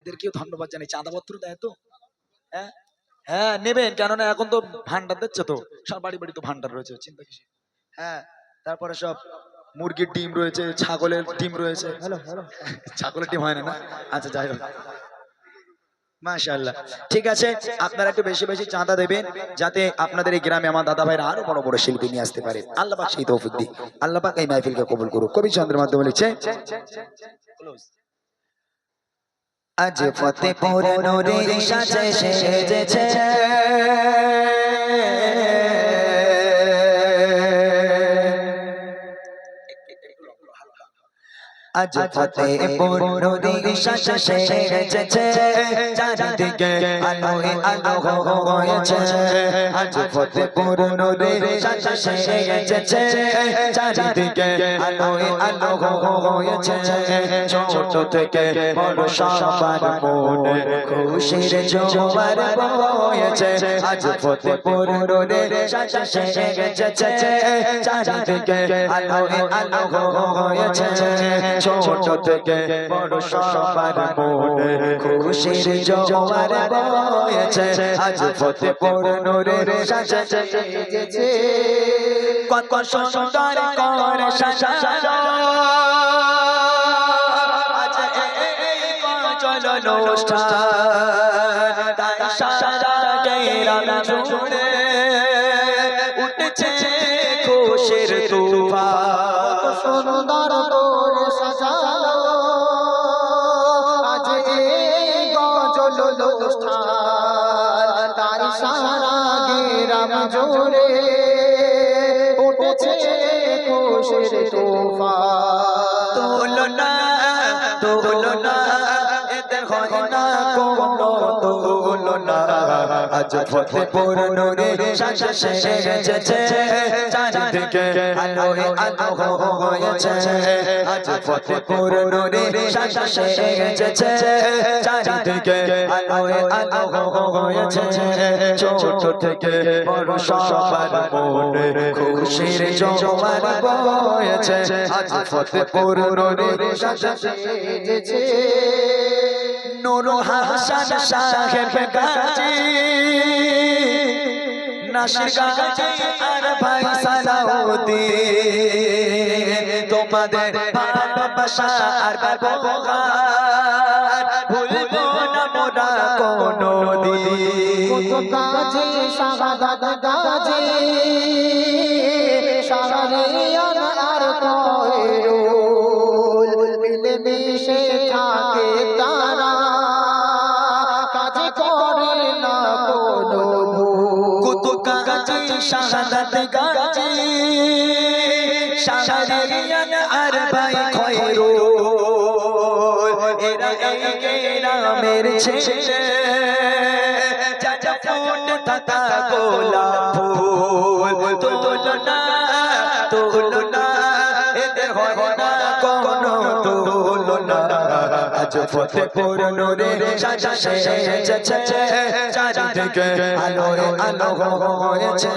এদেরকেও ধন্যবাদ জানাই। চাঁদাপত্র দেয় তো? হ্যাঁ হ্যাঁ নেবেন, কেননা এখন তো ভান্ডার দিচ্ছে তো, সব বাড়ি বাড়ি তো ভান্ডার রয়েছে, চিন্তা কিসের। হ্যাঁ, তারপরে সব মুরগির ডিম রয়েছে, ছাগলের ডিম রয়েছে। ছাগলের ডিম হয় না না? আচ্ছা যাই হোক, মাশাআল্লাহ। ঠিক আছে, আপনারা একটু বেশি বেশি চাঁদা দেবেন, যাতে আপনাদের এই গ্রামে আমার দাদা ভাইরা আরো বড় বড় শিল্পী নিয়ে আসতে পারে। আল্লাহ পাক সেই তৌফিক দিক। আল্লাহ পাক এই মাহফিলকে কবুল করুক। কবি চন্দ্রের মাধ্যমে লিখছে, আজ ফতেপুর নূরে সাজে সেজেছে, আজ ফতেপুর নূরে সাজে সেজেছে, চারিদিকে আলোয় আলো হয়েছে। আজ ফতেপুর নূরে সাজে সেজেছে, চারিদিকে আলোয় আলো হয়েছে। ছোট থেকে বড় সবার মনে খুশির জোয়ার বয়েছে। আজ ফতেপুর নূরে সাজে সেজেছে, চারিদিকে আলোয় আলো হয়েছে। ছোট থেকে বড় সবার মনে খুশির জোয়ার বয়েছে। আজ ফতেপুর নূরে সাজে সেজেছে, কত সুন্দর করে সাজানো আজ এই গজল অনুষ্ঠান। তাই সারা গ্রাম জুড়ে উঠেছে খুশির তুফান। সুন্দর করে সাজালো আজ এই গজল অনুষ্ঠান। তাই সারা গ্রাম জুড়ে উঠেছে খুশির তুফান। তুলনা তুলনা এদের হয় না কোনো তুলনা। আজ ফতেপুর নূরে সাজে সেজেছে, চারিদিকে আলোয় আলো হয়েছে। আজ ফতেপুর নূরে সাজে সেজেছে, চারিদিকে আলোয় আলো হয়েছে। ছোট থেকে বড় সবার মনে খুশির জোয়ার বয়েছে। আজ ফতেপুর নূরে সাজে সেজেছে। নূর হাসান সাহেব গাজী, নাসির গাজী আর ভাই সালাউদ্দিন, তোমাদের ভালোবাসা আর ব্যবহার ভুলবো না মোরা কোনোদিন। গাজী শাহাদাত গাজী শাহরিয়ার আর খয়রুল মিলেমিশে থাকে তারা, কাজ করে না কোনো ভুল। গাজী শাহাদাত গাজী শাহরিয়ার আর ভাই খয়রুল, এরা এই গ্রামের ছেলে, চাচা ফুট থাকা গোলাপ ফুল। তুলনা তুলনা এদের হয় না কোনো তুলনা। আজ ফতেপুর নূরে সাজে সেজেছে, চারিদিকে আলোয় আলো হয়েছে।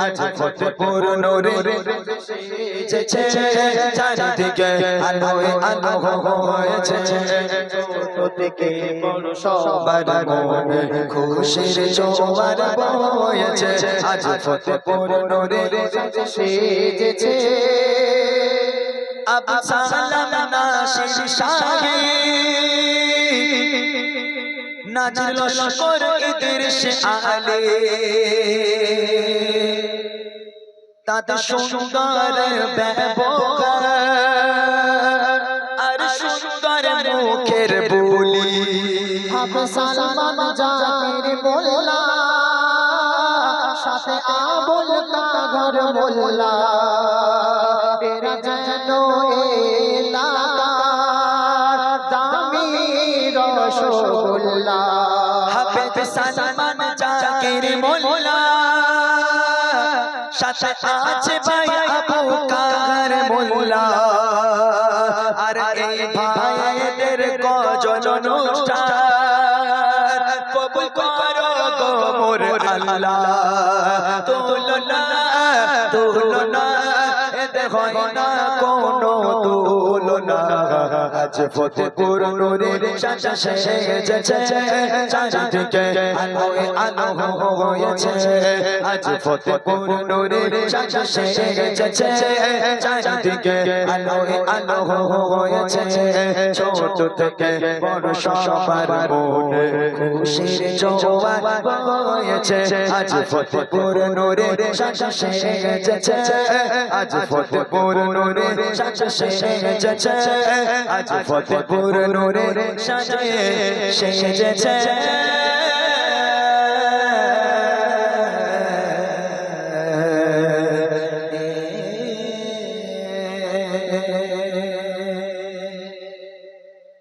আজ ফতেপুর নূরে সেজেছে, চারিদিকে আলোয় আলো হয়েছে। ছোট থেকে বড় সবার মনে খুশির জোয়ার বয়েছে। আজ ফতেপুর নূরে সাজে সেজেছে। আবু সালাম নাসির শাহী, নাজির লস্কর ইদ্রিস আলী, তাদের সুন্দর ব্যবহার আর সুন্দর মুখের বুলি। হাফেজ সালমান জাকির মোল্লা, সাথে আবুল কাগর মোল্লা, এরা যেন এলাকার দামি রসগোল্লা। হাফেজ সালমান জাকির মোল্লা, সাথে আছে ভাই আবু কাগর মোল্লা, আর এই ভাইদের গজল অনুষ্ঠান কবুল করো গো মোর আল্লাহ। তুলনা তুলনা এদের হয় না কোনো তুলনা আজ ফতেপুর নূরের সাজা সেজেছে চারিদিকে আলোয় আলো হয়েছে আজ ফতেপুর নূরের সাজা সেজেছে চারিদিকে আলোয় আলো হয়েছে ছোট থেকে বড় সবার মনে খুশির জোয়ার বয়েছে আজ ফতেপুর নূরের সাজা সেজেছে আজ ফতেপুর নূরের সাজা সেজেছে আজ ফতেপুর নূরের সাজা সেজেছে